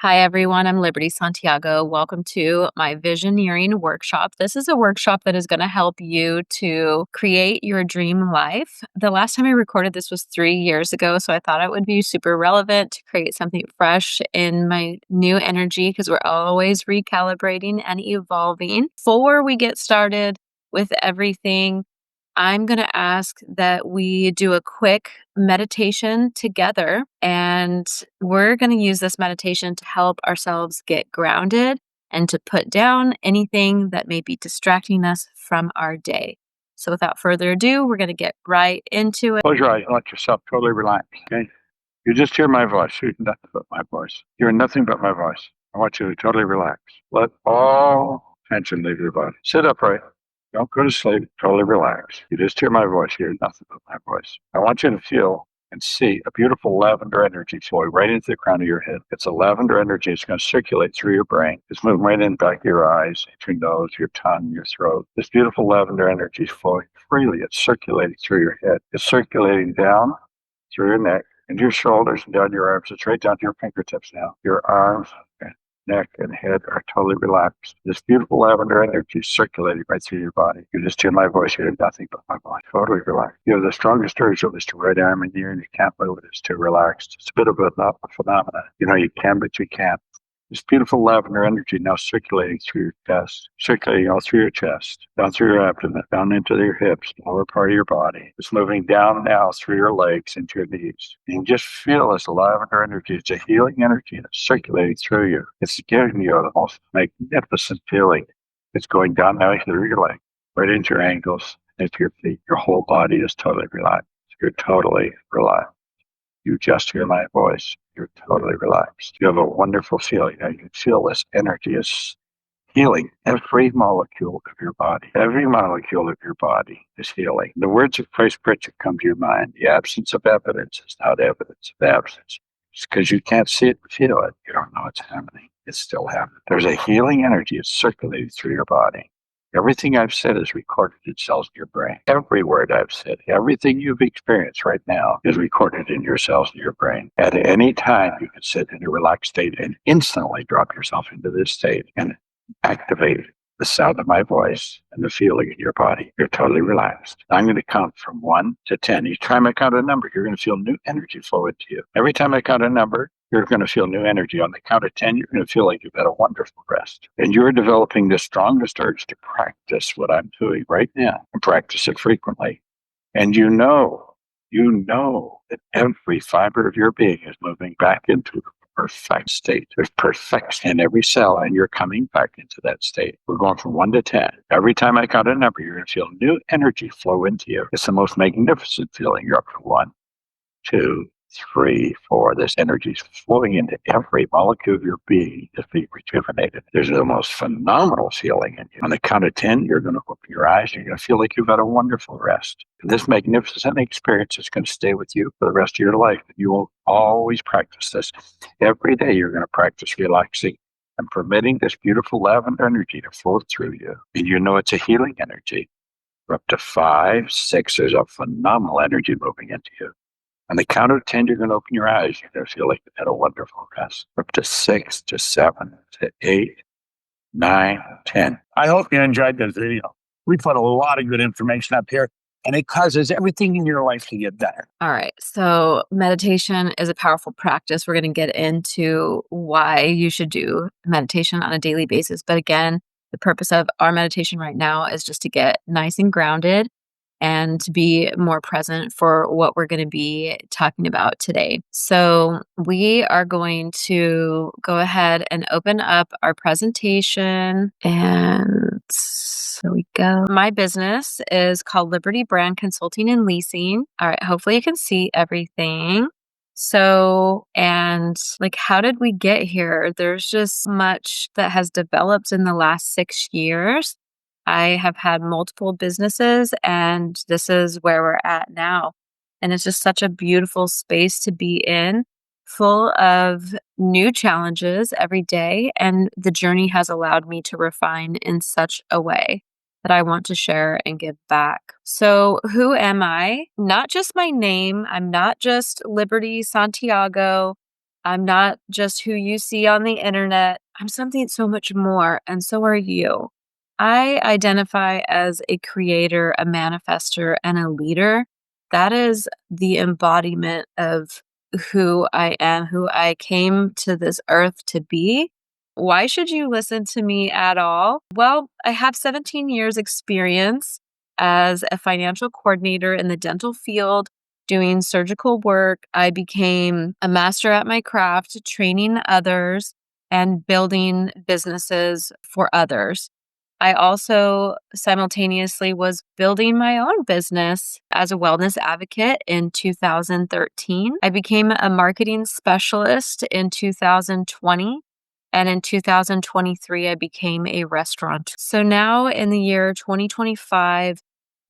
Hi, everyone. I'm Liberty Santiago. Welcome to my Visioneering workshop. This is a workshop that is going to help you to create your dream life. The last time I recorded this was 3 years ago, so I thought it would be super relevant to create something fresh in my new energy because we're always recalibrating and evolving. Before we get started with everything, I'm going to ask that we do a quick meditation together, and we're going to use this meditation to help ourselves get grounded and to put down anything that may be distracting us from our day. So without further ado, we're going to get right into it. Close your eyes and let yourself totally relax, okay? You just hear my voice. You hear nothing but my voice. You hear nothing but my voice. I want you to totally relax. Let all tension leave your body. Sit upright. Don't go to sleep. Totally relax. You just hear my voice. You hear nothing but my voice. I want you to feel and see a beautiful lavender energy flowing right into the crown of your head. It's a lavender energy. It's going to circulate through your brain. It's moving right in back of your eyes, into your nose, your tongue, your throat. This beautiful lavender energy is flowing freely. It's circulating through your head. It's circulating down through your neck, into your shoulders, and down your arms. It's right down to your fingertips now. Your arms, neck, and head are totally relaxed. This beautiful lavender energy is circulating right through your body. You just hear my voice. You hear nothing but my voice. Totally relaxed. You have the strongest urge of this to right arm in the air, and you can't move it. It's too relaxed. It's a bit of a phenomenon. You know you can, but you can't. This beautiful lavender energy now circulating through your chest, circulating all through your chest, down through your abdomen, down into your hips, the lower part of your body. It's moving down now through your legs into your knees. You can just feel this lavender energy. It's a healing energy that's circulating through you. It's giving you the most magnificent feeling. It's going down now through your legs, right into your ankles, into your feet. Your whole body is totally relaxed. You're totally relaxed. You just hear my voice. You're totally relaxed. You have a wonderful feeling. Now you feel this energy is healing every molecule of your body. Every molecule of your body is healing. The words of Christ Pritchett come to your mind. The absence of evidence is not evidence of absence. It's because you can't see it and feel it. You don't know it's happening. It's still happening. There's a healing energy that's circulating through your body. Everything I've said is recorded in cells in your brain. Every word I've said, everything you've experienced right now is recorded in your cells in your brain. At any time, you can sit in a relaxed state and instantly drop yourself into this state and activate the sound of my voice and the feeling in your body. You're totally relaxed. I'm going to count from 1 to 10. Each time I count a number, you're going to feel new energy flow into you. Every time I count a number, you're going to feel new energy. On the count of 10, you're going to feel like you've had a wonderful rest. And you're developing the strongest urge to practice what I'm doing right now and practice it frequently. And you know that every fiber of your being is moving back into a perfect state. There's perfection in every cell, and you're coming back into that state. We're going from 1 to 10. Every time I count a number, you're going to feel new energy flow into you. It's the most magnificent feeling. You're up to 1, 2, 3, 4. This energy is flowing into every molecule of your being to be rejuvenated. There's the most phenomenal feeling in you. On the count of 10, you're going to open your eyes. You're going to feel like you've had a wonderful rest. This magnificent experience is going to stay with you for the rest of your life. You will always practice this. Every day, you're going to practice relaxing and permitting this beautiful lavender energy to flow through you. And you know it's a healing energy. We're up to 5, 6. There's a phenomenal energy moving into you. On the count of 10, you're going to open your eyes. You're going to feel like you've had a wonderful rest. Up to 6, to 7, to 8, 9, 10. I hope you enjoyed this video. We put a lot of good information up here, and it causes everything in your life to get better. All right. So meditation is a powerful practice. We're going to get into why you should do meditation on a daily basis. But again, the purpose of our meditation right now is just to get nice and grounded and to be more present for what we're going to be talking about today. So we are going to go ahead and open up our presentation, and so we go. My business is called Liberty Brand Consulting and Leasing. All right, hopefully you can see everything. So, and like, how did we get here? There's just much that has developed in the last 6 years. I have had multiple businesses, and this is where we're at now. And it's just such a beautiful space to be in, full of new challenges every day. And the journey has allowed me to refine in such a way that I want to share and give back. So who am I? Not just my name. I'm not just Liberty Santiago. I'm not just who you see on the internet. I'm something so much more, and so are you. I identify as a creator, a manifester, and a leader. That is the embodiment of who I am, who I came to this earth to be. Why should you listen to me at all? Well, I have 17 years experience as a financial coordinator in the dental field doing surgical work. I became a master at my craft, training others and building businesses for others. I also simultaneously was building my own business as a wellness advocate in 2013. I became a marketing specialist in 2020. And in 2023, I became a restaurateur. So now in the year 2025,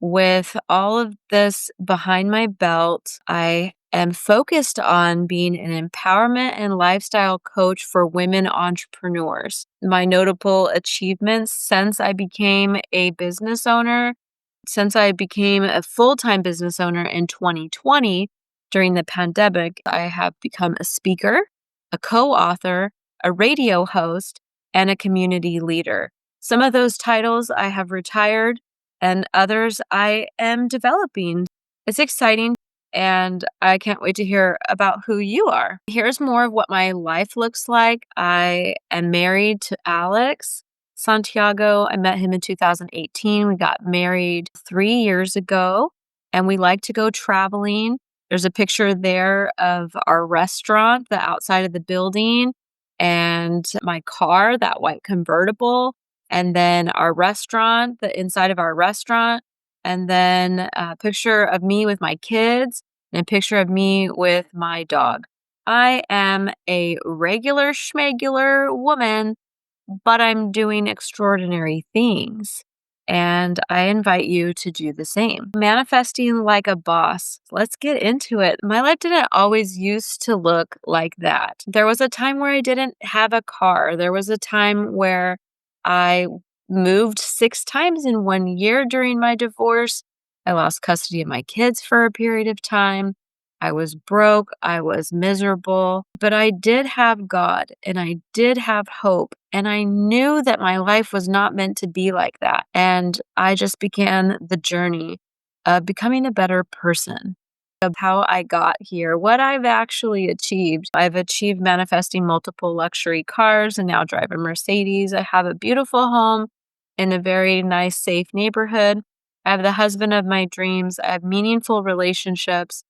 with all of this behind my belt, I am focused on being an empowerment and lifestyle coach for women entrepreneurs. My notable achievements since I became a business owner, since I became a full-time business owner in 2020 during the pandemic, I have become a speaker, a co-author, a radio host, and a community leader. Some of those titles I have retired and others I am developing. It's exciting, and I can't wait to hear about who you are. Here's more of what my life looks like. I am married to Alex Santiago. I met him in 2018. We got married 3 years ago, and we like to go traveling. There's a picture there of our restaurant, the outside of the building, and my car, that white convertible, and then our restaurant, the inside of our restaurant, and then a picture of me with my kids and a picture of me with my dog. I am a regular schmegular woman, but I'm doing extraordinary things. And I invite you to do the same. Manifesting like a boss. Let's get into it. My life didn't always used to look like that. There was a time where I didn't have a car. There was a time where I moved 6 times in 1 year during my divorce. I lost custody of my kids for a period of time. I was broke. I was miserable, but I did have God and I did have hope. And I knew that my life was not meant to be like that. And I just began the journey of becoming a better person. Of how I got here, what I've actually achieved. I've achieved manifesting multiple luxury cars and now drive a Mercedes. I have a beautiful home in a very nice, safe neighborhood. I have the husband of my dreams. I have meaningful relationships.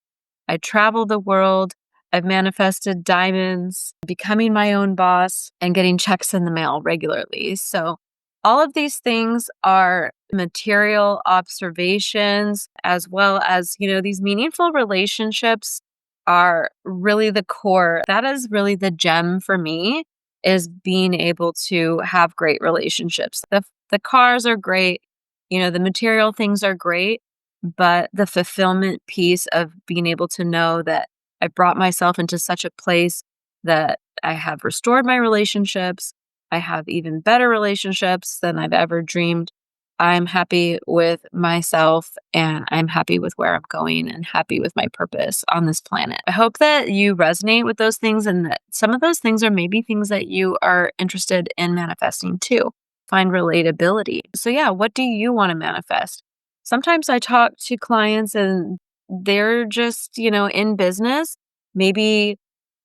I travel the world. I've manifested diamonds, becoming my own boss, and getting checks in the mail regularly. So all of these things are material observations, as well as, these meaningful relationships are really the core. That is really the gem for me, is being able to have great relationships. The cars are great, the material things are great, but the fulfillment piece of being able to know that I brought myself into such a place that I have restored my relationships. I have even better relationships than I've ever dreamed. I'm happy with myself and I'm happy with where I'm going and happy with my purpose on this planet. I hope that you resonate with those things and that some of those things are maybe things that you are interested in manifesting too. Find relatability. So yeah, what do you want to manifest? Sometimes I talk to clients and they're just, in business, maybe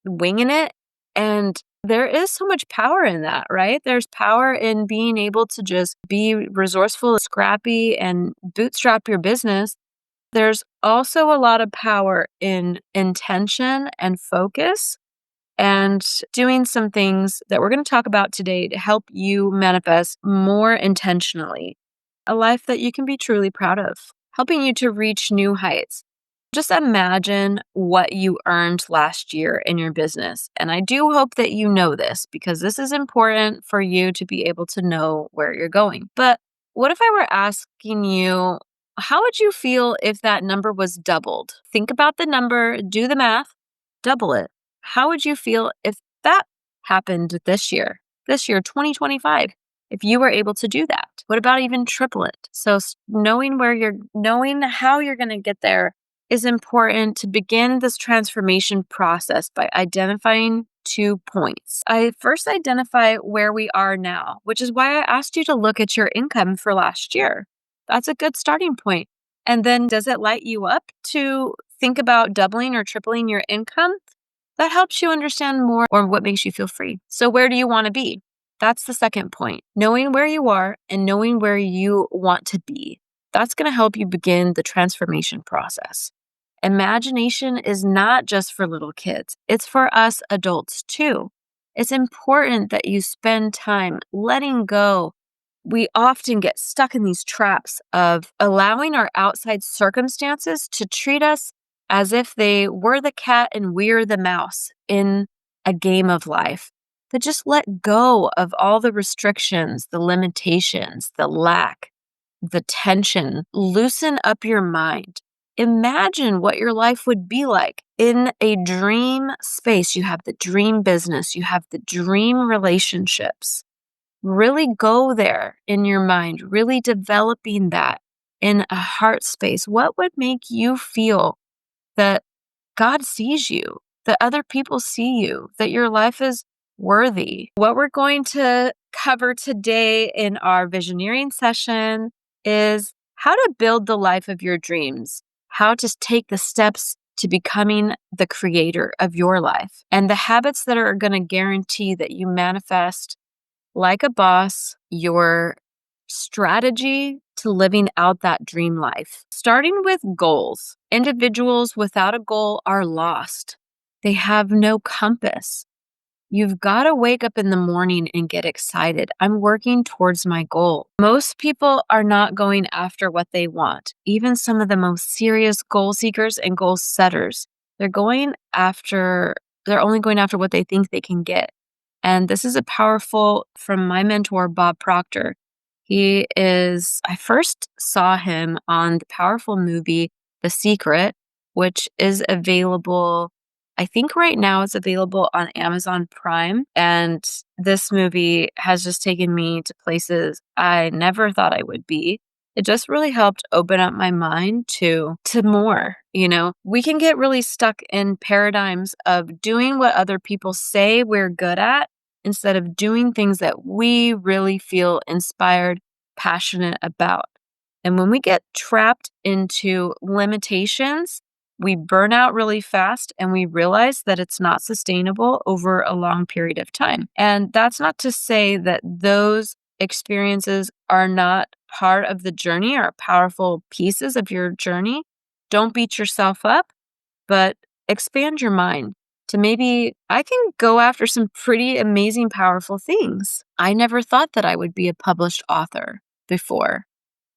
winging it. And there is so much power in that, right? There's power in being able to just be resourceful, scrappy, and bootstrap your business. There's also a lot of power in intention and focus and doing some things that we're going to talk about today to help you manifest more intentionally a life that you can be truly proud of, helping you to reach new heights. Just imagine what you earned last year in your business. And I do hope that you know this because this is important for you to be able to know where you're going. But what if I were asking you, how would you feel if that number was doubled? Think about the number, do the math, double it. How would you feel if that happened this year, 2025? If you were able to do that, what about even triple it? So knowing how you're going to get there is important to begin this transformation process by identifying 2 points. I first identify where we are now, which is why I asked you to look at your income for last year. That's a good starting point. And then does it light you up to think about doubling or tripling your income? That helps you understand more or what makes you feel free. So where do you want to be? That's the second point. Knowing where you are and knowing where you want to be. That's going to help you begin the transformation process. Imagination is not just for little kids. It's for us adults too. It's important that you spend time letting go. We often get stuck in these traps of allowing our outside circumstances to treat us as if they were the cat and we're the mouse in a game of life. But just let go of all the restrictions, the limitations, the lack, the tension. Loosen up your mind. Imagine what your life would be like in a dream space. You have the dream business, you have the dream relationships. Really go there in your mind, really developing that in a heart space. What would make you feel that God sees you, that other people see you, that your life is worthy? What we're going to cover today in our visioneering session is how to build the life of your dreams, how to take the steps to becoming the creator of your life, and the habits that are going to guarantee that you manifest like a boss, your strategy to living out that dream life. Starting with goals. Individuals without a goal are lost. They have no compass. You've got to wake up in the morning and get excited. I'm working towards my goal. Most people are not going after what they want. Even some of the most serious goal seekers and goal setters, they're only going after what they think they can get. And this is from my mentor, Bob Proctor. I first saw him on the powerful movie, The Secret, which is available, I think right now it's available on Amazon Prime. And this movie has just taken me to places I never thought I would be. It just really helped open up my mind to more. We can get really stuck in paradigms of doing what other people say we're good at instead of doing things that we really feel inspired, passionate about. And when we get trapped into limitations, we burn out really fast and we realize that it's not sustainable over a long period of time. And that's not to say that those experiences are not part of the journey or powerful pieces of your journey. Don't beat yourself up, but expand your mind to maybe I can go after some pretty amazing, powerful things. I never thought that I would be a published author before.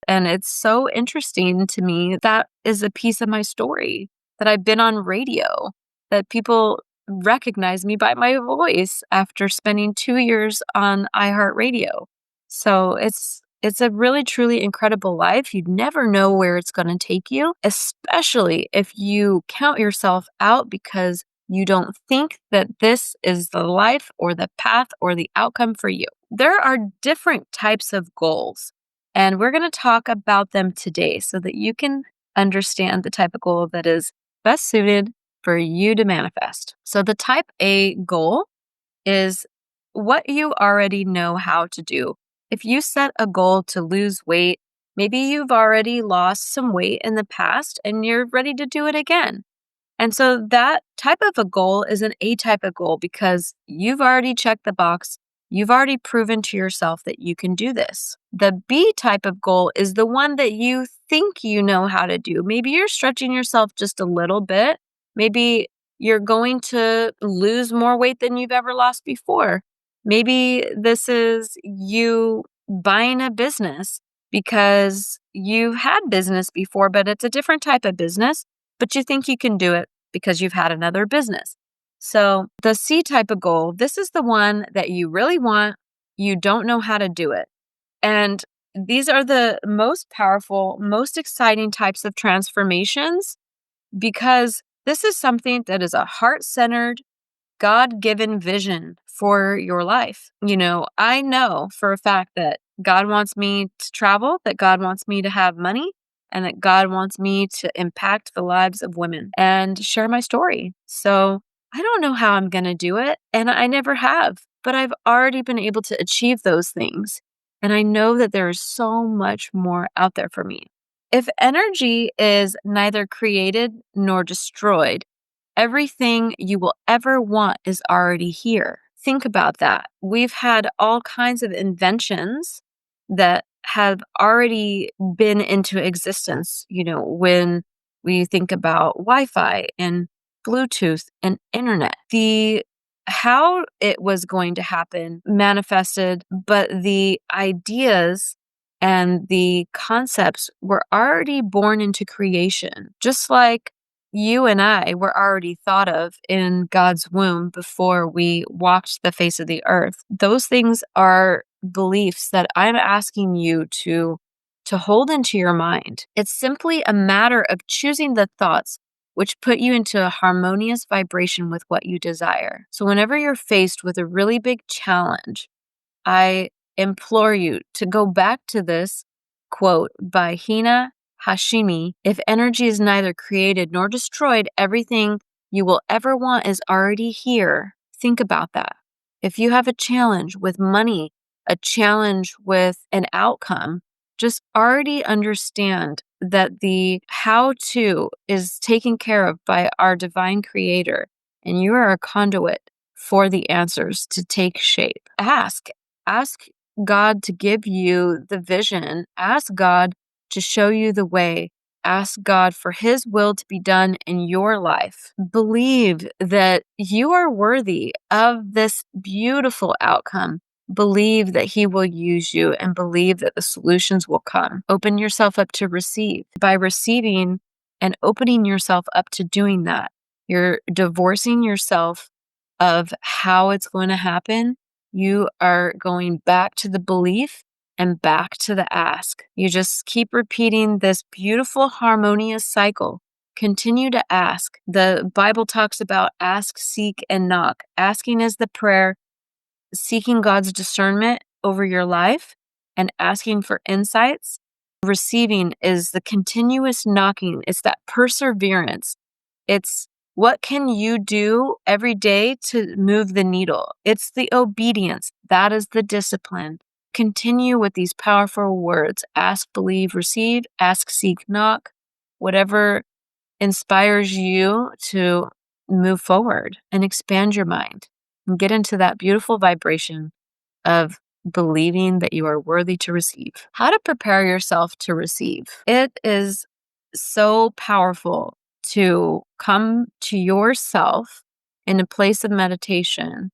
And it's so interesting to me. That is a piece of my story, that I've been on radio, that people recognize me by my voice after spending 2 years on iHeartRadio. So it's a really, truly incredible life. You'd never know where it's going to take you, especially if you count yourself out because you don't think that this is the life or the path or the outcome for you. There are different types of goals, and we're going to talk about them today so that you can understand the type of goal that is best suited for you to manifest. So the type A goal is what you already know how to do. If you set a goal to lose weight, maybe you've already lost some weight in the past and you're ready to do it again. And so that type of a goal is an A type of goal because you've already checked the box. You've already proven to yourself that you can do this. The B type of goal is the one that you think you know how to do. Maybe you're stretching yourself just a little bit. Maybe you're going to lose more weight than you've ever lost before. Maybe this is you buying a business because you've had business before, but it's a different type of business, but you think you can do it because you've had another business. So the C type of goal, this is the one that you really want. You don't know how to do it. And these are the most powerful, most exciting types of transformations because this is something that is a heart-centered, God-given vision for your life. I know for a fact that God wants me to travel, that God wants me to have money, and that God wants me to impact the lives of women and share my story. So I don't know how I'm going to do it, and I never have, but I've already been able to achieve those things. And I know that there is so much more out there for me. If energy is neither created nor destroyed, everything you will ever want is already here. Think about that. We've had all kinds of inventions that have already been into existence, when we think about Wi-Fi and Bluetooth and internet. The how it was going to happen manifested, but the ideas and the concepts were already born into creation, just like you and I were already thought of in God's womb before we walked the face of the earth. Those things are beliefs that I'm asking you to hold into your mind. It's simply a matter of choosing the thoughts which put you into a harmonious vibration with what you desire. So whenever you're faced with a really big challenge, I implore you to go back to this quote by Hina Hashimi. If energy is neither created nor destroyed, everything you will ever want is already here. Think about that. If you have a challenge with money, a challenge with an outcome, just already understand that the how to is taken care of by our divine creator, and you are a conduit for the answers to take shape. Ask God to give you the vision. Ask God to show you the way. Ask God for His will to be done in your life. Believe that you are worthy of this beautiful outcome. Believe that He will use you and believe that the solutions will come. Open yourself up to receive. By receiving and opening yourself up to doing that, you're divorcing yourself of how it's going to happen. You are going back to the belief and back to the ask. You just keep repeating this beautiful, harmonious cycle. Continue to ask. The Bible talks about ask, seek, and knock. Asking is the prayer, seeking God's discernment over your life, and asking for insights. Receiving is the continuous knocking. It's that perseverance. It's what can you do every day to move the needle? It's the obedience. That is the discipline. Continue with these powerful words. Ask, believe, receive, ask, seek, knock, whatever inspires you to move forward and expand your mind and get into that beautiful vibration of believing that you are worthy to receive. How to prepare yourself to receive. It is so powerful to come to yourself in a place of meditation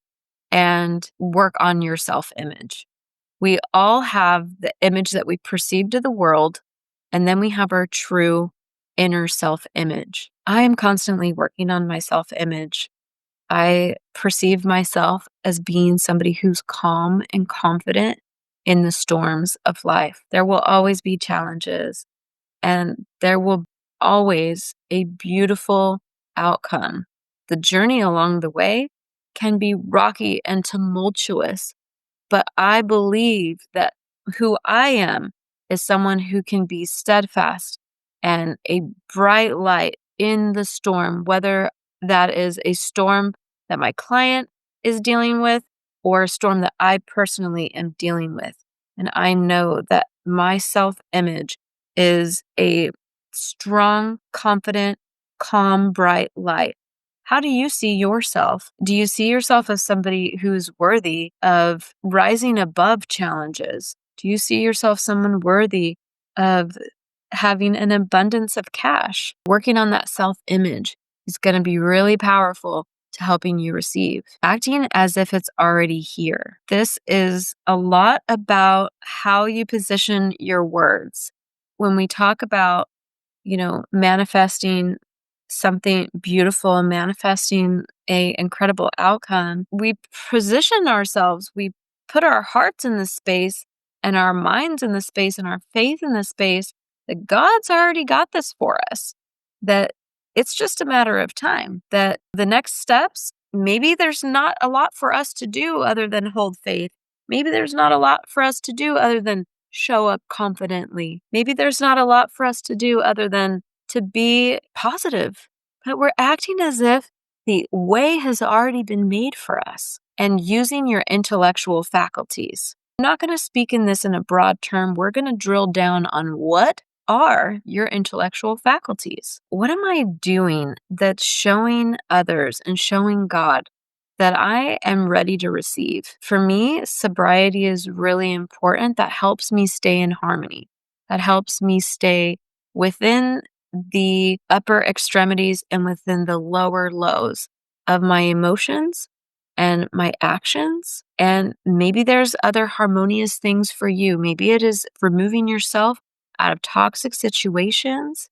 and work on your self-image. We all have the image that we perceive to the world, and then we have our true inner self-image. I am constantly working on my self-image. I perceive myself as being somebody who's calm and confident in the storms of life. There will always be challenges, and there will always a beautiful outcome. The journey along the way can be rocky and tumultuous, but I believe that who I am is someone who can be steadfast and a bright light in the storm, whether that is a storm that my client is dealing with or a storm that I personally am dealing with. And I know that my self-image is a strong, confident, calm, bright light. How do you see yourself? Do you see yourself as somebody who's worthy of rising above challenges? Do you see yourself someone worthy of having an abundance of cash? Working on that self-image is going to be really powerful to helping you receive. Acting as if it's already here. This is a lot about how you position your words. When we talk about, manifesting something beautiful and manifesting a incredible outcome, we position ourselves, we put our hearts in the space and our minds in the space and our faith in the space that God's already got this for us, that it's just a matter of time, that the next steps, maybe there's not a lot for us to do other than hold faith. Maybe there's not a lot for us to do other than show up confidently. Maybe there's not a lot for us to do other than to be positive, but we're acting as if the way has already been made for us and using your intellectual faculties. I'm not going to speak in this in a broad term. We're going to drill down on what are your intellectual faculties. What am I doing that's showing others and showing God that I am ready to receive? For me, sobriety is really important. That helps me stay in harmony. That helps me stay within the upper extremities and within the lower lows of my emotions and my actions. And maybe there's other harmonious things for you. Maybe it is removing yourself out of toxic situations.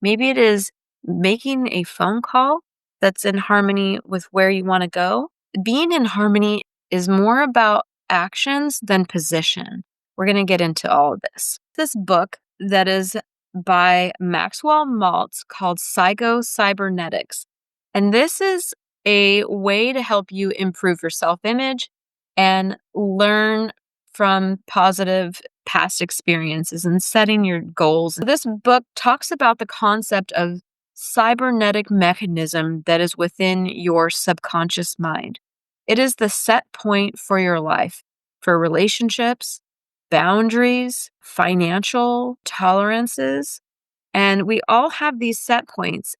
Maybe it is making a phone call that's in harmony with where you want to go. Being in harmony is more about actions than position. We're going to get into all of this. This book that is by Maxwell Maltz called Psycho-Cybernetics. And this is a way to help you improve your self-image and learn from positive past experiences and setting your goals. This book talks about the concept of cybernetic mechanism that is within your subconscious mind. It is the set point for your life, for relationships, boundaries, financial tolerances, and we all have these set points.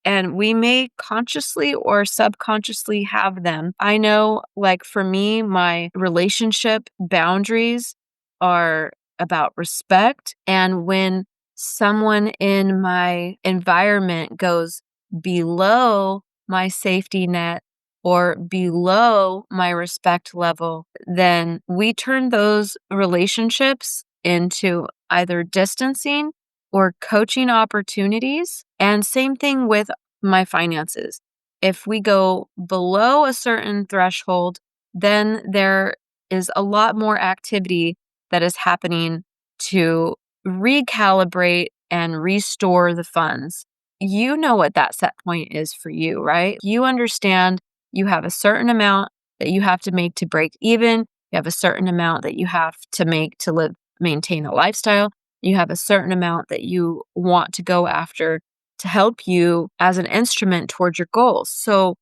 And we may consciously or subconsciously have them. I know, like for me, my relationship boundaries are about respect. And when someone in my environment goes below my safety net or below my respect level, then we turn those relationships into either distancing or coaching opportunities. And same thing with my finances. If we go below a certain threshold, then there is a lot more activity that is happening to recalibrate and restore the funds. You know what that set point is for you, right? You understand you have a certain amount that you have to make to break even. You have a certain amount that you have to make to maintain a lifestyle. You have a certain amount that you want to go after to help you as an instrument towards your goals. So,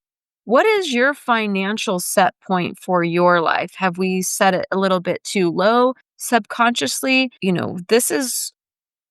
what is your financial set point for your life? Have we set it a little bit too low subconsciously? This is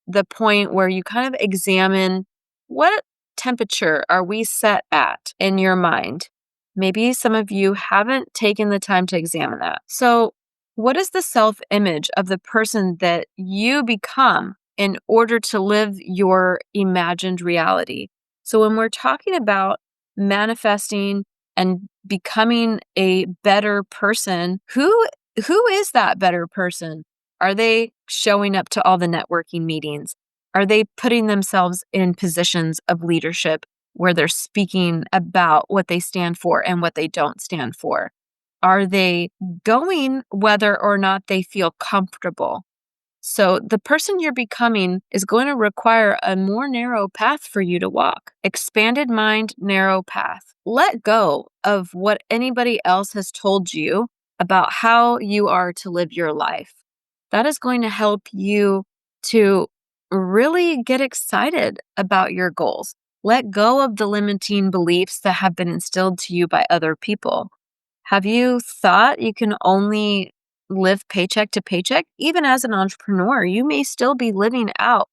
the point where you kind of examine what temperature are we set at in your mind. Maybe some of you haven't taken the time to examine that. So, what is the self-image of the person that you become in order to live your imagined reality? So when we're talking about manifesting and becoming a better person, who is that better person? Are they showing up to all the networking meetings? Are they putting themselves in positions of leadership where they're speaking about what they stand for and what they don't stand for? Are they going whether or not they feel comfortable? So the person you're becoming is going to require a more narrow path for you to walk. Expanded mind, narrow path. Let go of what anybody else has told you about how you are to live your life. That is going to help you to really get excited about your goals. Let go of the limiting beliefs that have been instilled to you by other people. Have you thought you can only live paycheck to paycheck? Even as an entrepreneur, you may still be living out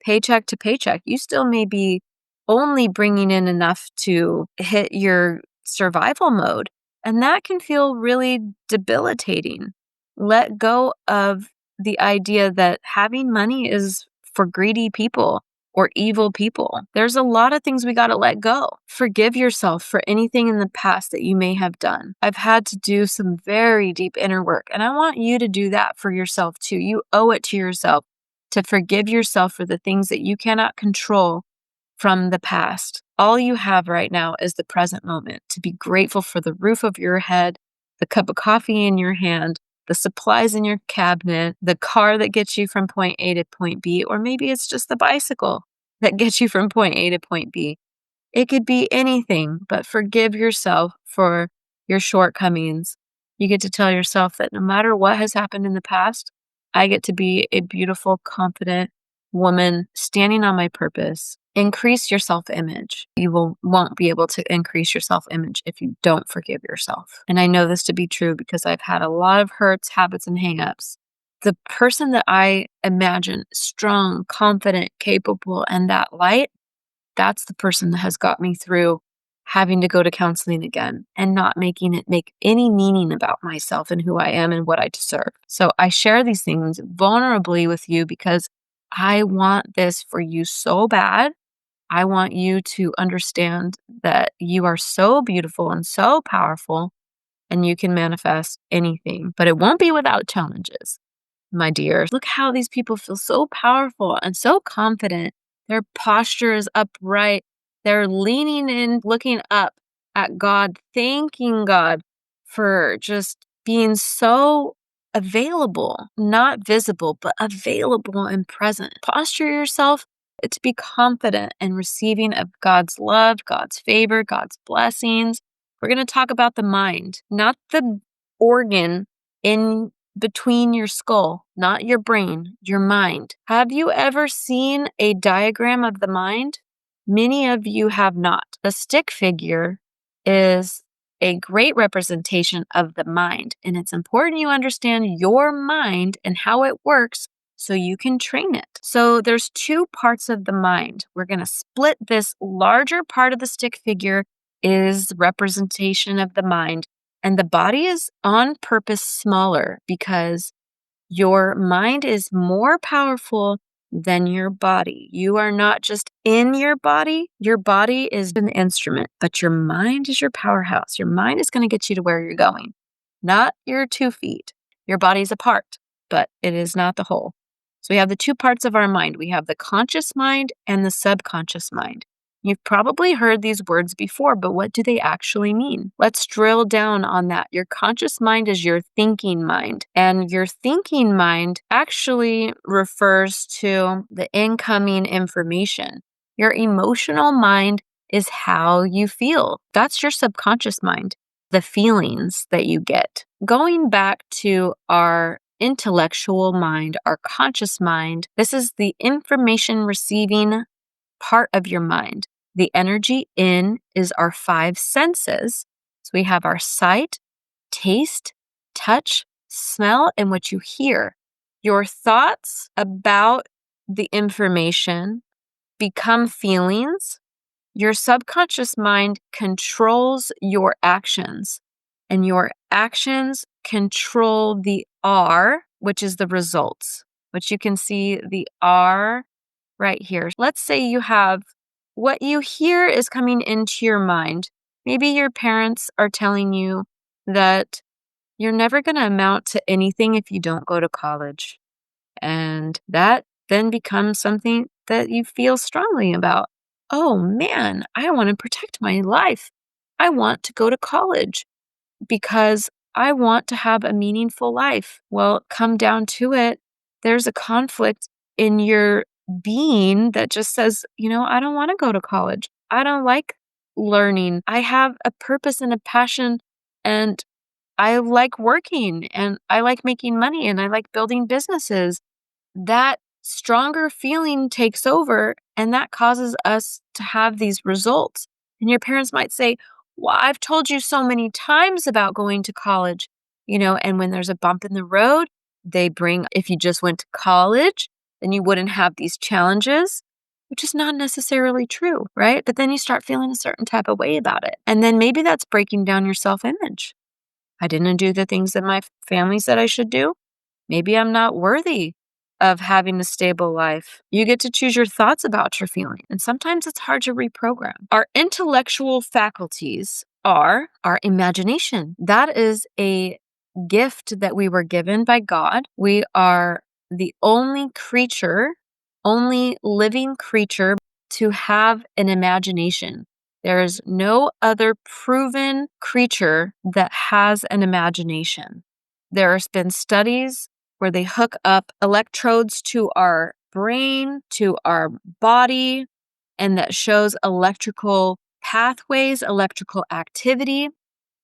paycheck to paycheck. You still may be only bringing in enough to hit your survival mode. And that can feel really debilitating. Let go of the idea that having money is for greedy people or evil people. There's a lot of things we got to let go. Forgive yourself for anything in the past that you may have done. I've had to do some very deep inner work, and I want you to do that for yourself too. You owe it to yourself to forgive yourself for the things that you cannot control from the past. All you have right now is the present moment, to be grateful for the roof over your head, the cup of coffee in your hand, the supplies in your cabinet, the car that gets you from point A to point B, or maybe it's just the bicycle that gets you from point A to point B. It could be anything, but forgive yourself for your shortcomings. You get to tell yourself that no matter what has happened in the past, I get to be a beautiful, confident woman standing on my purpose. Increase your self-image. You won't be able to increase your self-image if you don't forgive yourself. And I know this to be true because I've had a lot of hurts, habits, and hangups. The person that I imagine strong, confident, capable, and that light, that's the person that has got me through having to go to counseling again and not making it make any meaning about myself and who I am and what I deserve. So I share these things vulnerably with you because I want this for you so bad. I want you to understand that you are so beautiful and so powerful and you can manifest anything, but it won't be without challenges, my dear. Look how these people feel so powerful and so confident. Their posture is upright. They're leaning in, looking up at God, thanking God for just being so available, not visible, but available and present. Posture yourself to be confident and receiving of God's love, God's favor, God's blessings. We're going to talk about the mind, not the organ in between your skull, not your brain, your mind. Have you ever seen a diagram of the mind? Many of you have not. The stick figure is a great representation of the mind, and it's important you understand your mind and how it works so you can train it. So there's two parts of the mind. We're going to split this larger part of the stick figure is representation of the mind. And the body is on purpose smaller because your mind is more powerful than your body. You are not just in your body. Your body is an instrument, but your mind is your powerhouse. Your mind is going to get you to where you're going, not your 2 feet. Your body's a part, but it is not the whole. So we have the two parts of our mind. We have the conscious mind and the subconscious mind. You've probably heard these words before, but what do they actually mean? Let's drill down on that. Your conscious mind is your thinking mind, and your thinking mind actually refers to the incoming information. Your emotional mind is how you feel. That's your subconscious mind, the feelings that you get. Going back to our intellectual mind, our conscious mind, this is the information receiving part of your mind. The energy in is our 5 senses. So we have our sight, taste, touch, smell, and what you hear. Your thoughts about the information become feelings. Your subconscious mind controls your actions, and your actions control the R, which is the results, which you can see the R right here. Let's say you have what you hear is coming into your mind. Maybe your parents are telling you that you're never going to amount to anything if you don't go to college. And that then becomes something that you feel strongly about. Oh man, I want to protect my life. I want to go to college because I want to have a meaningful life. Well, come down to it, there's a conflict in your being that just says, I don't want to go to college. I don't like learning. I have a purpose and a passion, and I like working, and I like making money, and I like building businesses. That stronger feeling takes over, and that causes us to have these results. And your parents might say, well, I've told you so many times about going to college, and when there's a bump in the road, they bring, if you just went to college, then you wouldn't have these challenges, which is not necessarily true, right? But then you start feeling a certain type of way about it. And then maybe that's breaking down your self-image. I didn't do the things that my family said I should do. Maybe I'm not worthy of having a stable life. You get to choose your thoughts about your feeling. And sometimes it's hard to reprogram. Our intellectual faculties are our imagination. That is a gift that we were given by God. We are the only living creature to have an imagination. There is no other proven creature that has an imagination. There has been studies where they hook up electrodes to our brain, to our body, and that shows electrical pathways, electrical activity.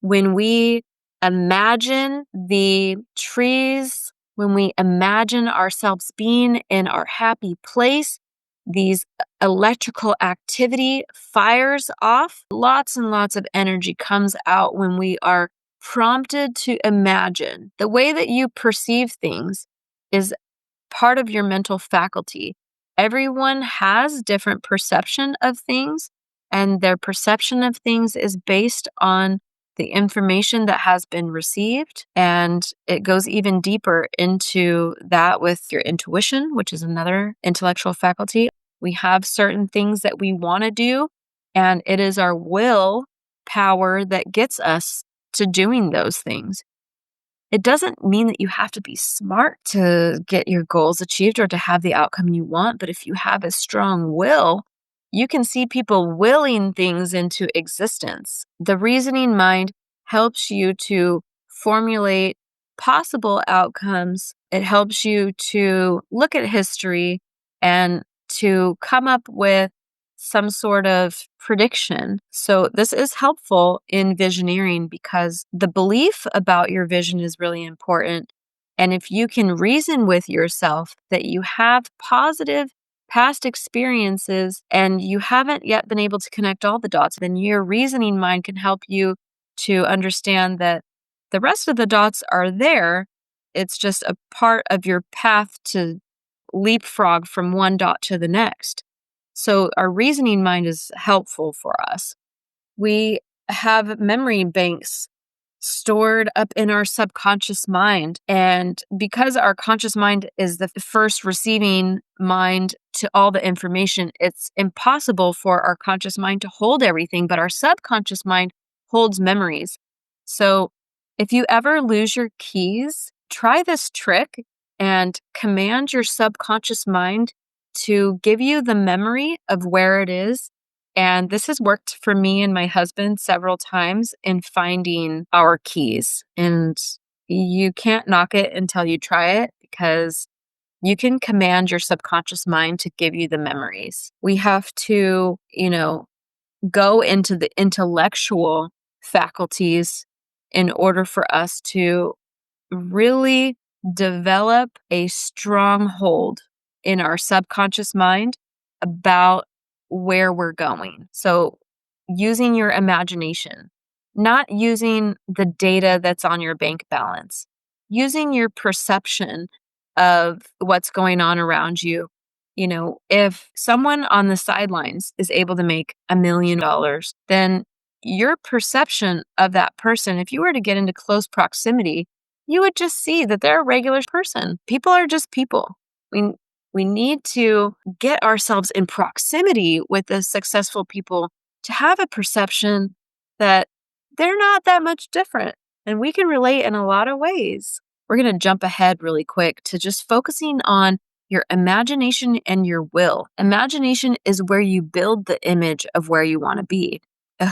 When we imagine the trees When we imagine ourselves being in our happy place, these electrical activity fires off. Lots and lots of energy comes out when we are prompted to imagine. The way that you perceive things is part of your mental faculty. Everyone has different perception of things, and their perception of things is based on the information that has been received. And it goes even deeper into that with your intuition, which is another intellectual faculty. We have certain things that we want to do, and it is our will power that gets us to doing those things. It doesn't mean that you have to be smart to get your goals achieved or to have the outcome you want, but if you have a strong will, you can see people willing things into existence. The reasoning mind helps you to formulate possible outcomes. It helps you to look at history and to come up with some sort of prediction. So this is helpful in visioneering because the belief about your vision is really important. And if you can reason with yourself that you have positive past experiences and you haven't yet been able to connect all the dots, then your reasoning mind can help you to understand that the rest of the dots are there. It's just a part of your path to leapfrog from one dot to the next. So our reasoning mind is helpful for us. We have memory banks stored up in our subconscious mind. And because our conscious mind is the first receiving mind to all the information, it's impossible for our conscious mind to hold everything, but our subconscious mind holds memories. So if you ever lose your keys, try this trick and command your subconscious mind to give you the memory of where it is. And this has worked for me and my husband several times in finding our keys. And you can't knock it until you try it because you can command your subconscious mind to give you the memories. We have to, go into the intellectual faculties in order for us to really develop a stronghold in our subconscious mind about where we're going. So, using your imagination, not using the data that's on your bank balance, using your perception of what's going on around you. If someone on the sidelines is able to make $1 million, then your perception of that person, if you were to get into close proximity, you would just see that they're a regular person. People are just people. We need to get ourselves in proximity with the successful people to have a perception that they're not that much different. And we can relate in a lot of ways. We're going to jump ahead really quick to just focusing on your imagination and your will. Imagination is where you build the image of where you want to be,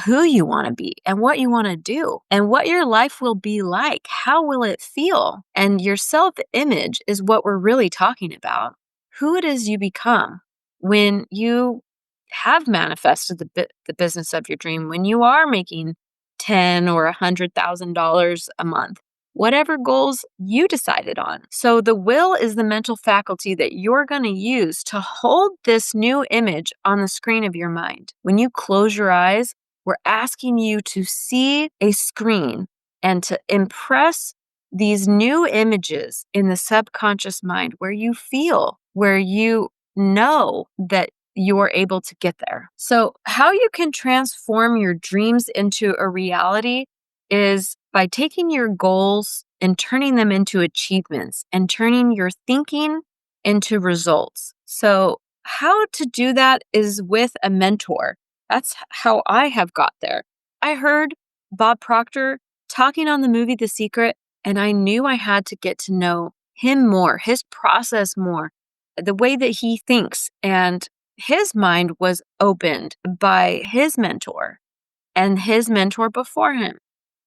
who you want to be, and what you want to do, and what your life will be like. How will it feel? And your self-image is what we're really talking about. Who it is you become when you have manifested the business of your dream, when you are making $10,000 or $100,000 a month, whatever goals you decided on. So the will is the mental faculty that you're going to use to hold this new image on the screen of your mind. When you close your eyes, we're asking you to see a screen and to impress these new images in the subconscious mind where you feel, where you know that you're able to get there. So how you can transform your dreams into a reality is by taking your goals and turning them into achievements and turning your thinking into results. So how to do that is with a mentor. That's how I have got there. I heard Bob Proctor talking on the movie The Secret, and I knew I had to get to know him more, his process more, the way that he thinks. And his mind was opened by his mentor and his mentor before him.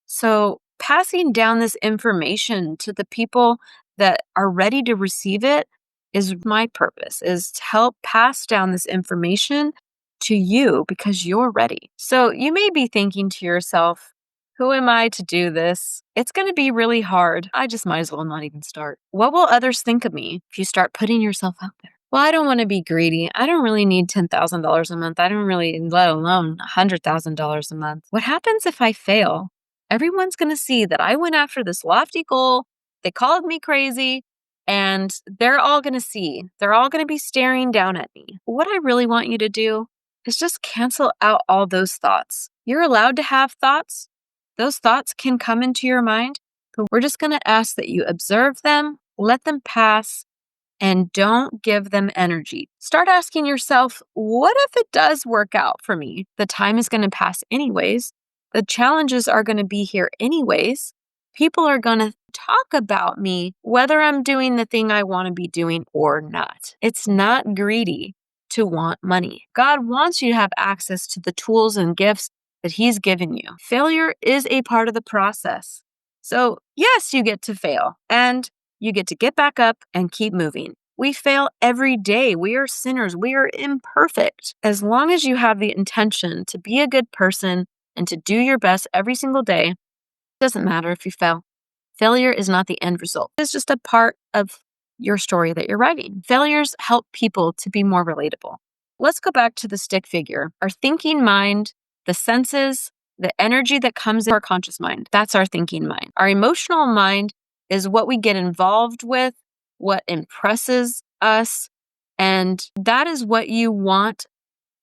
So passing down this information to the people that are ready to receive it is my purpose, is to help pass down this information to you because you're ready. So you may be thinking to yourself, Who am I to do this? It's going to be really hard. I just might as well not even start. What will others think of me if you start putting yourself out there? Well, I don't want to be greedy. I don't really need $10,000 a month. I don't really, let alone $100,000 a month. What happens if I fail? Everyone's going to see that I went after this lofty goal. They called me crazy, and they're all going to see. They're all going to be staring down at me. What I really want you to do is just cancel out all those thoughts. You're allowed to have thoughts. Those thoughts can come into your mind, but we're just going to ask that you observe them, let them pass, and don't give them energy. Start asking yourself, what if it does work out for me? The time is going to pass anyways. The challenges are going to be here anyways. People are going to talk about me, whether I'm doing the thing I want to be doing or not. It's not greedy to want money. God wants you to have access to the tools and gifts that He's given you. Failure is a part of the process. So yes, you get to fail and you get to get back up and keep moving. We fail every day. We are sinners. We are imperfect. As long as you have the intention to be a good person and to do your best every single day, it doesn't matter if you fail. Failure is not the end result. It's just a part of your story that you're writing. Failures help people to be more relatable. Let's go back to the stick figure. Our thinking mind, the senses, the energy that comes in our conscious mind, that's our thinking mind. Our emotional mind is what we get involved with, what impresses us, and that is what you want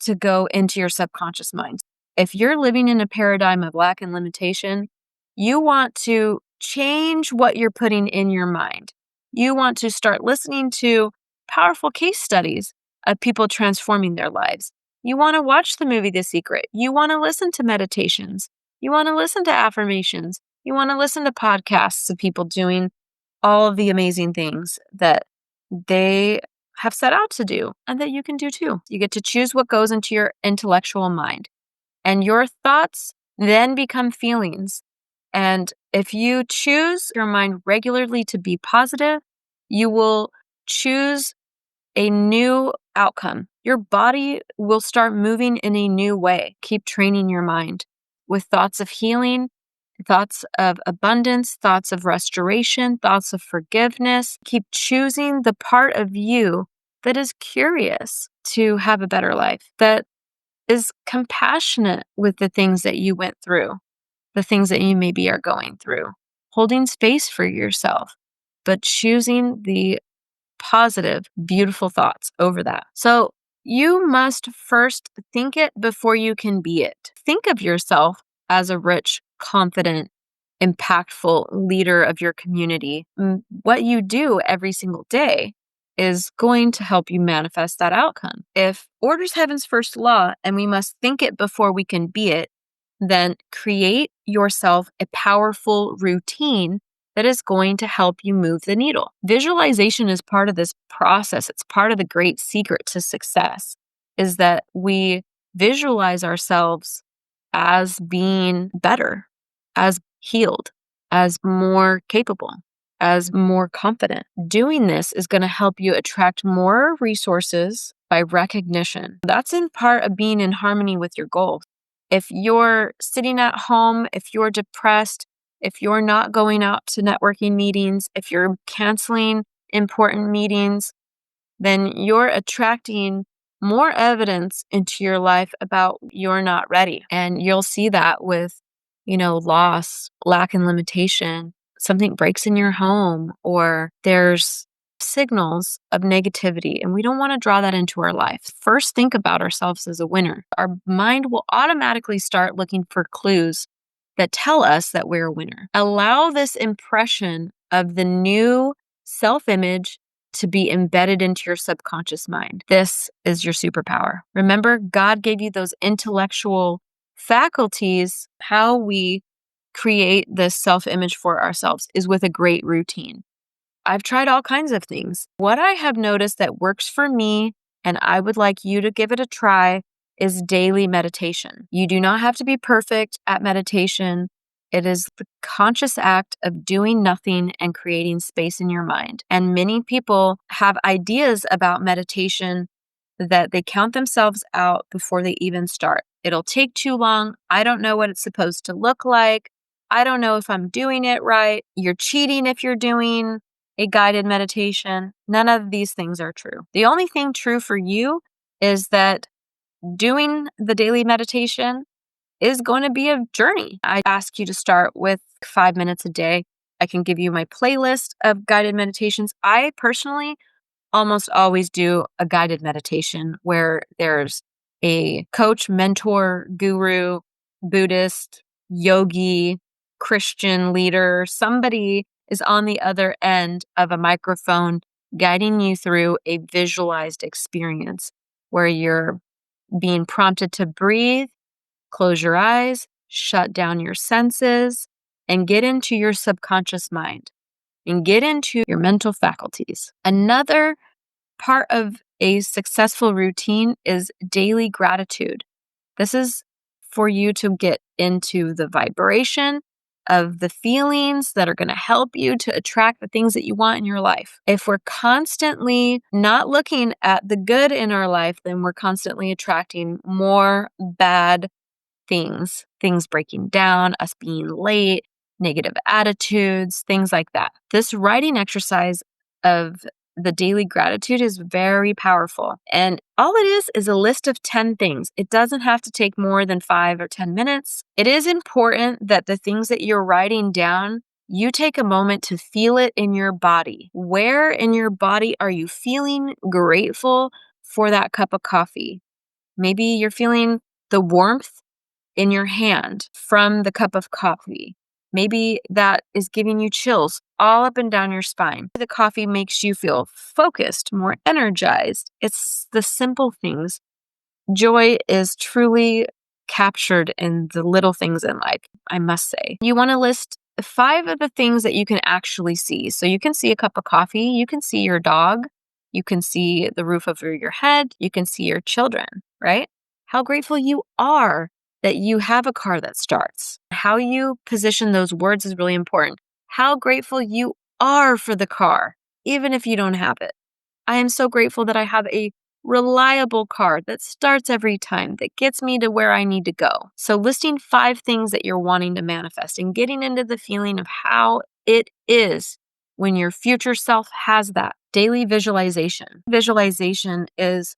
to go into your subconscious mind. If you're living in a paradigm of lack and limitation, you want to change what you're putting in your mind. You want to start listening to powerful case studies of people transforming their lives. You want to watch the movie The Secret. You want to listen to meditations. You want to listen to affirmations. You want to listen to podcasts of people doing all of the amazing things that they have set out to do and that you can do too. You get to choose what goes into your intellectual mind. And your thoughts then become feelings. And if you choose your mind regularly to be positive, you will choose a new outcome. Your body will start moving in a new way. Keep training your mind with thoughts of healing, thoughts of abundance, thoughts of restoration, thoughts of forgiveness. Keep choosing the part of you that is curious to have a better life, that is compassionate with the things that you went through, the things that you maybe are going through, holding space for yourself, but choosing the positive, beautiful thoughts over that. So you must first think it before you can be it. Think of yourself as a rich, confident, impactful leader of your community. What you do every single day is going to help you manifest that outcome. If order's heaven's first law and we must think it before we can be it, then create yourself a powerful routine that is going to help you move the needle. Visualization is part of this process. It's part of the great secret to success, is that we visualize ourselves as being better, as healed, as more capable, as more confident. Doing this is going to help you attract more resources by recognition. That's in part of being in harmony with your goals. If you're sitting at home, if you're depressed, if you're not going out to networking meetings, if you're canceling important meetings, then you're attracting more evidence into your life about you're not ready. And you'll see that with, loss, lack and limitation. Something breaks in your home or there's signals of negativity, and we don't want to draw that into our life. First, think about ourselves as a winner. Our mind will automatically start looking for clues that tell us that we're a winner. Allow this impression of the new self-image to be embedded into your subconscious mind. This is your superpower. Remember, God gave you those intellectual faculties. How we create this self-image for ourselves is with a great routine. I've tried all kinds of things. What I have noticed that works for me, and I would like you to give it a try, is daily meditation. You do not have to be perfect at meditation. It is the conscious act of doing nothing and creating space in your mind. And many people have ideas about meditation that they count themselves out before they even start. It'll take too long. I don't know what it's supposed to look like. I don't know if I'm doing it right. You're cheating if you're doing a guided meditation. None of these things are true. The only thing true for you is that doing the daily meditation is going to be a journey. I ask you to start with 5 minutes a day. I can give you my playlist of guided meditations. I personally almost always do a guided meditation where there's a coach, mentor, guru, Buddhist, yogi, Christian leader. Somebody is on the other end of a microphone guiding you through a visualized experience where you're being prompted to breathe, close your eyes, shut down your senses, and get into your subconscious mind and get into your mental faculties. Another part of a successful routine is daily gratitude. This is for you to get into the vibration of the feelings that are going to help you to attract the things that you want in your life. If we're constantly not looking at the good in our life, then we're constantly attracting more bad things breaking down, us being late, negative attitudes, things like that. This writing exercise of the daily gratitude is very powerful. And all it is a list of 10 things. It doesn't have to take more than 5 or 10 minutes. It is important that the things that you're writing down, you take a moment to feel it in your body. Where in your body are you feeling grateful for that cup of coffee? Maybe you're feeling the warmth in your hand from the cup of coffee. Maybe that is giving you chills all up and down your spine. The coffee makes you feel focused, more energized. It's the simple things. Joy is truly captured in the little things in life, I must say. You want to list 5 of the things that you can actually see. So you can see a cup of coffee, you can see your dog, you can see the roof over your head, you can see your children, right? How grateful you are that you have a car that starts. How you position those words is really important. How grateful you are for the car, even if you don't have it. I am so grateful that I have a reliable car that starts every time, that gets me to where I need to go. So listing 5 things that you're wanting to manifest and getting into the feeling of how it is when your future self has that. Daily visualization. Visualization is,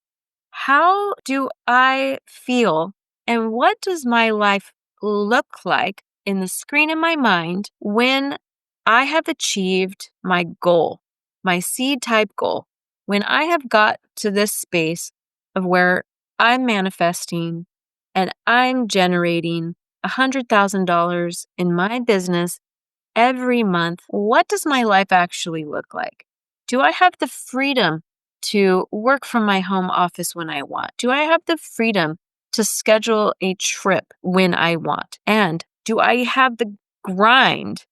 how do I feel and what does my life look like in the screen in my mind when I have achieved my goal, my seed type goal? When I have got to this space of where I'm manifesting and I'm generating $100,000 in my business every month, what does my life actually look like? Do I have the freedom to work from my home office when I want? Do I have the freedom to schedule a trip when I want? And do I have the grind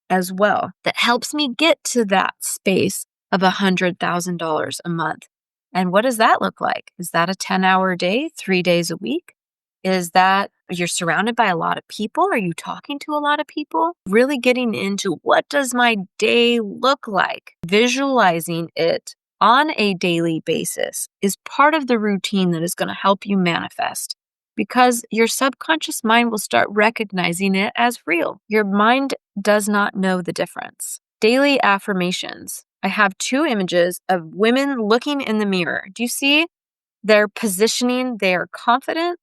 as well that helps me get to that space of $100,000 a month? And what does that look like? Is that a 10-hour day, 3 days a week? Is that you're surrounded by a lot of people? Are you talking to a lot of people? Really getting into, what does my day look like? Visualizing it on a daily basis is part of the routine that is going to help you manifest, because your subconscious mind will start recognizing it as real. Your mind does not know the difference. Daily affirmations. I have 2 images of women looking in the mirror. Do you see their positioning? They are confident.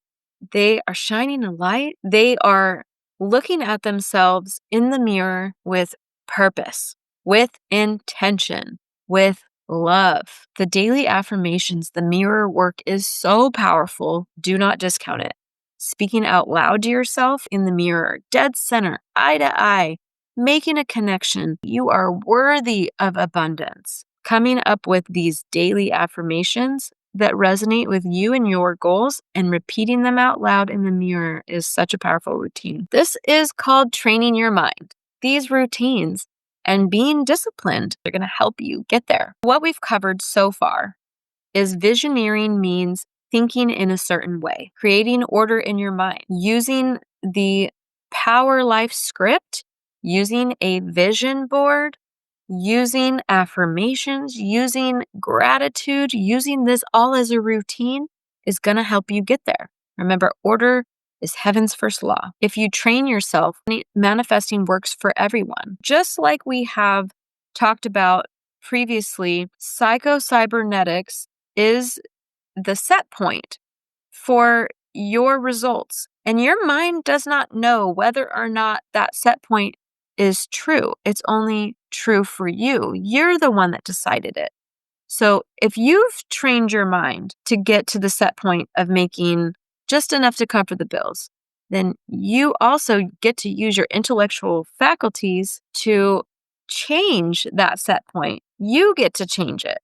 They are shining a light. They are looking at themselves in the mirror with purpose, with intention, with love. The daily affirmations, the mirror work is so powerful. Do not discount it. Speaking out loud to yourself in the mirror, dead center, eye to eye, making a connection. You are worthy of abundance. Coming up with these daily affirmations that resonate with you and your goals and repeating them out loud in the mirror is such a powerful routine. This is called training your mind. These routines and being disciplined are going to help you get there. What we've covered so far is visioneering means thinking in a certain way, creating order in your mind, using the Power Life script, using a vision board, using affirmations, using gratitude, using this all as a routine is going to help you get there. Remember, order is heaven's first law. If you train yourself, manifesting works for everyone. Just like we have talked about previously, psycho-cybernetics is the set point for your results. And your mind does not know whether or not that set point is true. It's only true for you. You're the one that decided it. So if you've trained your mind to get to the set point of making just enough to cover the bills, then you also get to use your intellectual faculties to change that set point. You get to change it.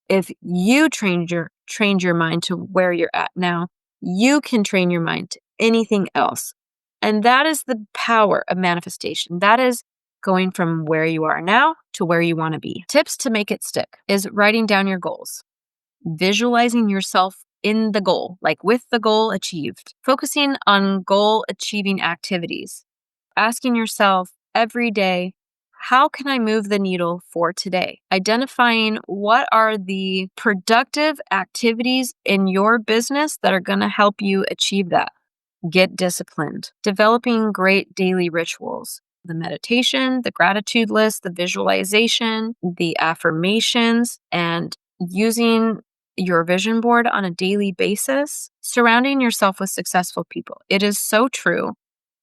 If you trained your mind to where you're at now, you can train your mind to anything else. And that is the power of manifestation. That is going from where you are now to where you want to be. Tips to make it stick is writing down your goals, visualizing yourself in the goal, like with the goal achieved, focusing on goal achieving activities, asking yourself every day, how can I move the needle for today? Identifying what are the productive activities in your business that are going to help you achieve that. Get disciplined. Developing great daily rituals. The meditation, the gratitude list, the visualization, the affirmations, and using your vision board on a daily basis. Surrounding yourself with successful people. It is so true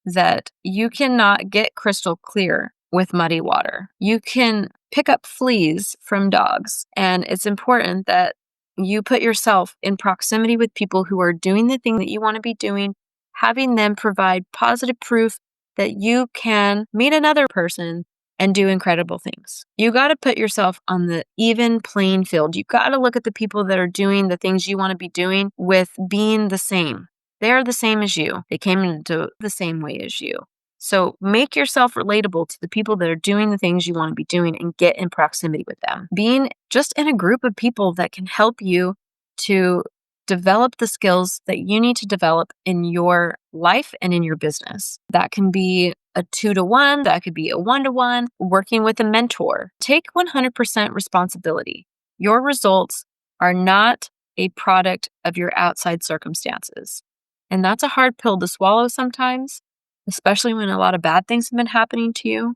that you cannot get crystal clear with muddy water. You can pick up fleas from dogs, and it's important that you put yourself in proximity with people who are doing the thing that you want to be doing, having them provide positive proof that you can meet another person and do incredible things. You got to put yourself on the even playing field. You got to look at the people that are doing the things you want to be doing with being the same. They're the same as you. They came into the same way as you. So make yourself relatable to the people that are doing the things you want to be doing and get in proximity with them. Being just in a group of people that can help you to develop the skills that you need to develop in your life and in your business. That can be a 2-to-1, that could be a 1-to-1, working with a mentor. Take 100% responsibility. Your results are not a product of your outside circumstances. And that's a hard pill to swallow sometimes, especially when a lot of bad things have been happening to you.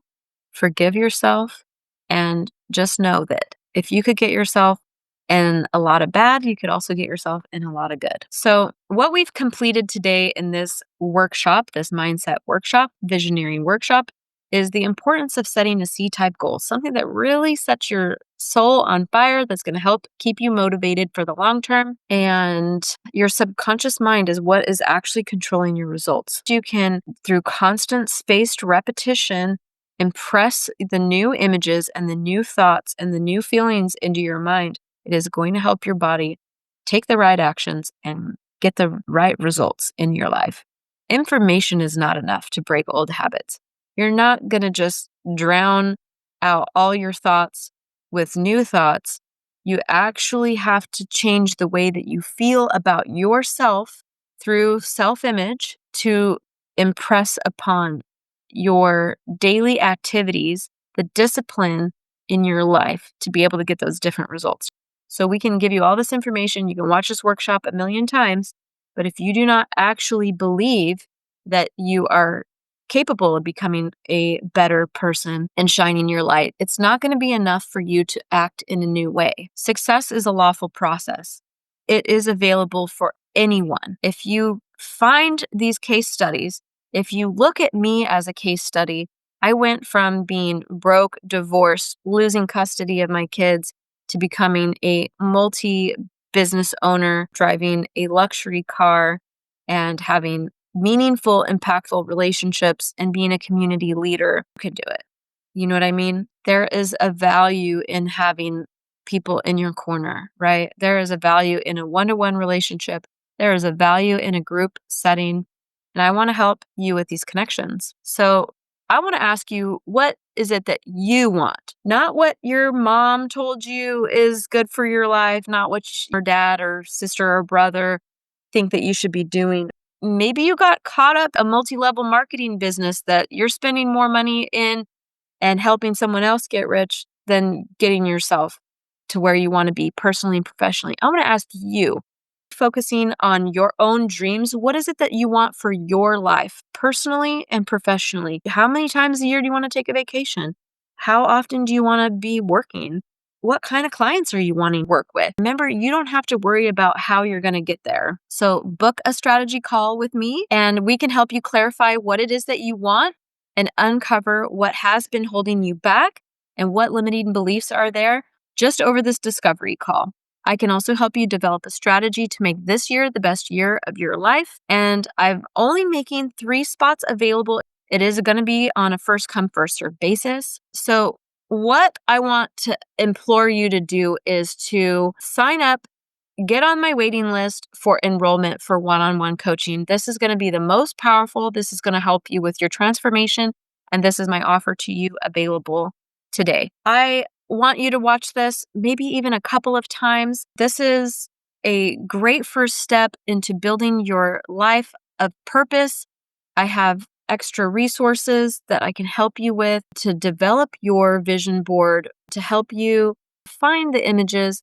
Forgive yourself and just know that if you could get yourself in a lot of bad, you could also get yourself in a lot of good. So what we've completed today in this workshop, this mindset workshop, visioneering workshop, is the importance of setting a C-type goal, something that really sets your soul on fire, that's going to help keep you motivated for the long term. And your subconscious mind is what is actually controlling your results. You can, through constant spaced repetition, impress the new images and the new thoughts and the new feelings into your mind. It is going to help your body take the right actions and get the right results in your life. Information is not enough to break old habits. You're not going to just drown out all your thoughts with new thoughts. You actually have to change the way that you feel about yourself through self-image to impress upon your daily activities, the discipline in your life to be able to get those different results. So we can give you all this information. You can watch this workshop a million times, but if you do not actually believe that you are capable of becoming a better person and shining your light, it's not going to be enough for you to act in a new way. Success is a lawful process. It is available for anyone. If you find these case studies, if you look at me as a case study, I went from being broke, divorced, losing custody of my kids, to becoming a multi-business owner, driving a luxury car, and having meaningful, impactful relationships and being a community leader. You can do it. You know what I mean? There is a value in having people in your corner, right? There is a value in a one-to-one relationship. There is a value in a group setting. And I want to help you with these connections. So I want to ask you, what is it that you want? Not what your mom told you is good for your life, not what your dad or sister or brother think that you should be doing. Maybe you got caught up a multi-level marketing business that you're spending more money in and helping someone else get rich than getting yourself to where you want to be personally and professionally. I want to ask you, focusing on your own dreams. What is it that you want for your life, personally and professionally? How many times a year do you want to take a vacation? How often do you want to be working? What kind of clients are you wanting to work with? Remember, you don't have to worry about how you're going to get there. So book a strategy call with me and we can help you clarify what it is that you want and uncover what has been holding you back and what limiting beliefs are there just over this discovery call. I can also help you develop a strategy to make this year the best year of your life. And I'm only making 3 spots available. It is going to be on a first come, first serve basis. So what I want to implore you to do is to sign up, get on my waiting list for enrollment for one-on-one coaching. This is going to be the most powerful. This is going to help you with your transformation. And this is my offer to you available today. I want you to watch this maybe even a couple of times. This is a great first step into building your life of purpose. I have extra resources that I can help you with to develop your vision board, to help you find the images,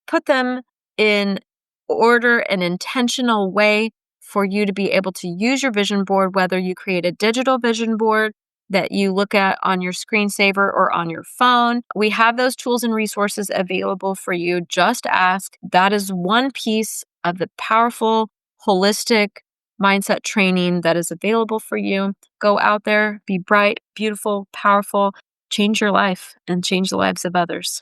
put them in order and intentional way for you to be able to use your vision board, whether you create a digital vision board that you look at on your screensaver or on your phone. We have those tools and resources available for you. Just ask. That is one piece of the powerful, holistic mindset training that is available for you. Go out there, be bright, beautiful, powerful, change your life and change the lives of others.